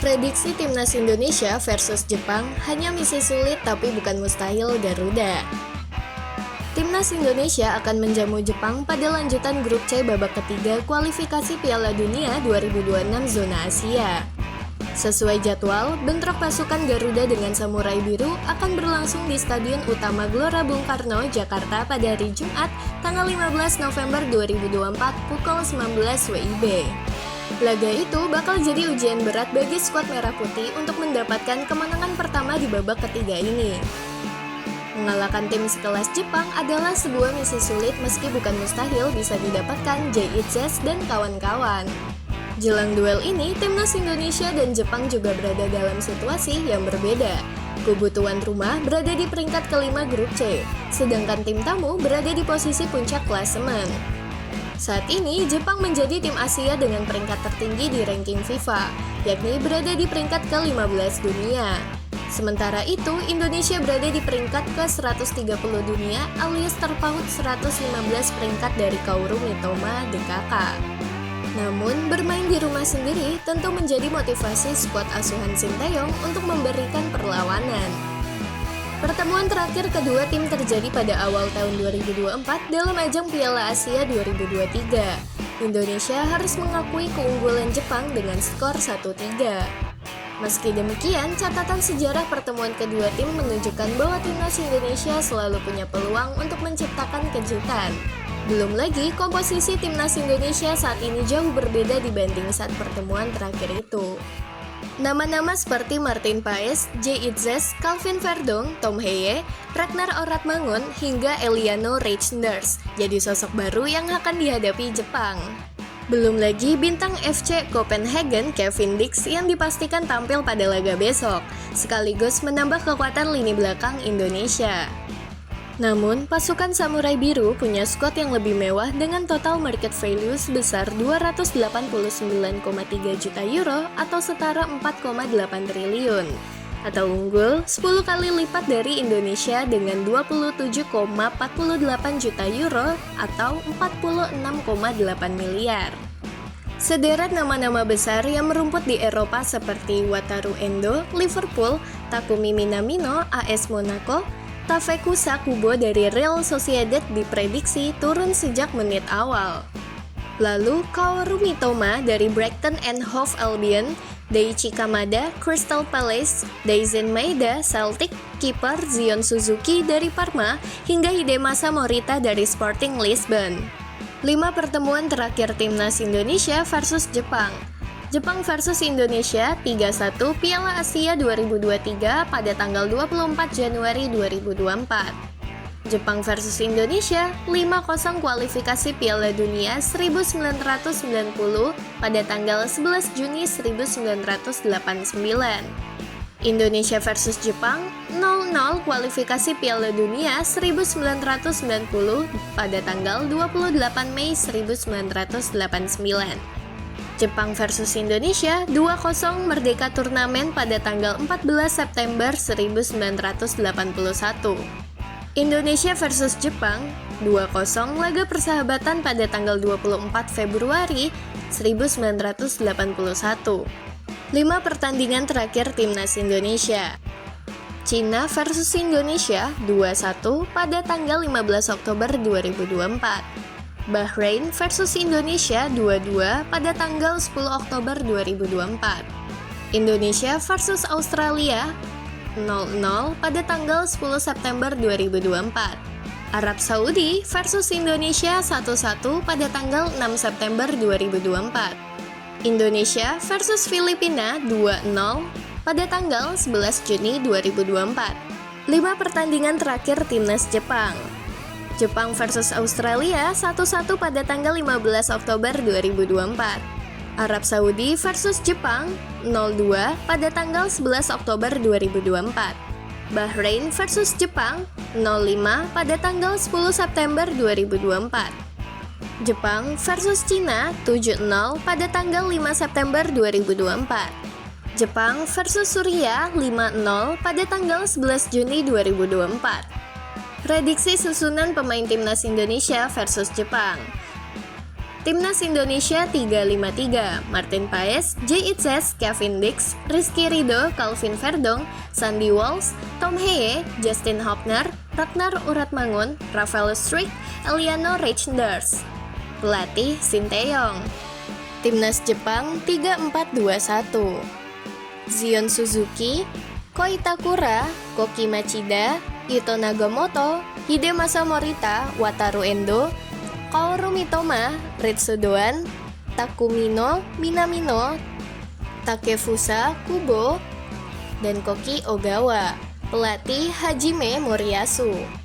Prediksi Timnas Indonesia versus Jepang hanya misi sulit tapi bukan mustahil Garuda. Timnas Indonesia akan menjamu Jepang pada lanjutan grup C babak ketiga kualifikasi Piala Dunia 2026 zona Asia. Sesuai jadwal, bentrok pasukan Garuda dengan Samurai Biru akan berlangsung di Stadion Utama Gelora Bung Karno, Jakarta pada hari Jumat, tanggal 15 November 2024 pukul 19 WIB. Laga itu bakal jadi ujian berat bagi skuad Merah Putih untuk mendapatkan kemenangan pertama di babak ketiga ini. Mengalahkan tim sekelas Jepang adalah sebuah misi sulit meski bukan mustahil bisa didapatkan JITZES dan kawan-kawan. Jelang duel ini, Timnas Indonesia dan Jepang juga berada dalam situasi yang berbeda. Kubu tuan rumah berada di peringkat kelima grup C, sedangkan tim tamu berada di posisi puncak klasemen. Saat ini, Jepang menjadi tim Asia dengan peringkat tertinggi di ranking FIFA, yakni berada di peringkat ke-15 dunia. Sementara itu, Indonesia berada di peringkat ke-130 dunia alias terpaut 115 peringkat dari Kaoru Mitoma DKK. Namun, bermain di rumah sendiri tentu menjadi motivasi skuad asuhan Sinteyong untuk memberikan perlawanan. Pertemuan terakhir kedua tim terjadi pada awal tahun 2024 dalam ajang Piala Asia 2023. Indonesia harus mengakui keunggulan Jepang dengan skor 1-3. Meski demikian, catatan sejarah pertemuan kedua tim menunjukkan bahwa timnas Indonesia selalu punya peluang untuk menciptakan kejutan. Belum lagi, komposisi timnas Indonesia saat ini jauh berbeda dibanding saat pertemuan terakhir itu. Nama-nama seperti Martin Paes, JITZES, Calvin Verdong, Tom Heye, Ragnar Oratmangun, hingga Eliano Reijnders jadi sosok baru yang akan dihadapi Jepang. Belum lagi bintang FC Copenhagen Kevin Dix yang dipastikan tampil pada laga besok, sekaligus menambah kekuatan lini belakang Indonesia. Namun, pasukan Samurai Biru punya skuad yang lebih mewah dengan total market value sebesar 289,3 juta euro atau setara 4,8 triliun. Atau unggul 10 kali lipat dari Indonesia dengan 27,48 juta euro atau 46,8 miliar. Sederet nama-nama besar yang merumput di Eropa seperti Wataru Endo, Liverpool, Takumi Minamino, AS Monaco, Takefusa Kubo dari Real Sociedad diprediksi turun sejak menit awal. Lalu Kaoru Mitoma dari Brighton and Hove Albion, Daichi Kamada, Crystal Palace, Daizen Maeda, Celtic, kiper Zion Suzuki dari Parma, hingga Hidemasa Morita dari Sporting Lisbon. 5 pertemuan terakhir timnas Indonesia versus Jepang. Jepang versus Indonesia 3-1 Piala Asia 2023 pada tanggal 24 Januari 2024. Jepang versus Indonesia 5-0 kualifikasi Piala Dunia 1990 pada tanggal 11 Juni 1989. Indonesia versus Jepang 0-0 kualifikasi Piala Dunia 1990 pada tanggal 28 Mei 1989. Jepang versus Indonesia 2-0 Merdeka Turnamen pada tanggal 14 September 1981. Indonesia versus Jepang 2-0 laga persahabatan pada tanggal 24 Februari 1981. 5 pertandingan terakhir timnas Indonesia. Cina versus Indonesia 2-1 pada tanggal 15 Oktober 2024. Bahrain versus Indonesia 2-2 pada tanggal 10 Oktober 2024. Indonesia versus Australia 0-0 pada tanggal 10 September 2024. Arab Saudi versus Indonesia 1-1 pada tanggal 6 September 2024. Indonesia versus Filipina 2-0 pada tanggal 11 Juni 2024. 5 pertandingan terakhir timnas Jepang. Jepang versus Australia 1-1 pada tanggal 15 Oktober 2024. Arab Saudi versus Jepang 0-2 pada tanggal 11 Oktober 2024. Bahrain versus Jepang 0-5 pada tanggal 10 September 2024. Jepang versus Cina 7-0 pada tanggal 5 September 2024. Jepang versus Suriah 5-0 pada tanggal 11 Juni 2024. Prediksi susunan pemain timnas Indonesia versus Jepang. Timnas Indonesia 353, Martin Paes, Jay Itzes, Kevin Dix, Rizky Ridho, Calvin Verdong, Sandy Walsh, Tom Heye, Justin Hopner, Ragnar Uratmangun, Rafael Struijk, Eliano Reijnders. Pelatih Sinteyong. Timnas Jepang 3421, Zion Suzuki, Ko Itakura, Koki Machida, Yuto Nagamoto, Hidemasa Morita, Wataru Endo, Kaoru Mitoma, Ritsu Doan, Takumino Minamino, Takefusa Kubo, dan Koki Ogawa. Pelatih Hajime Moriyasu.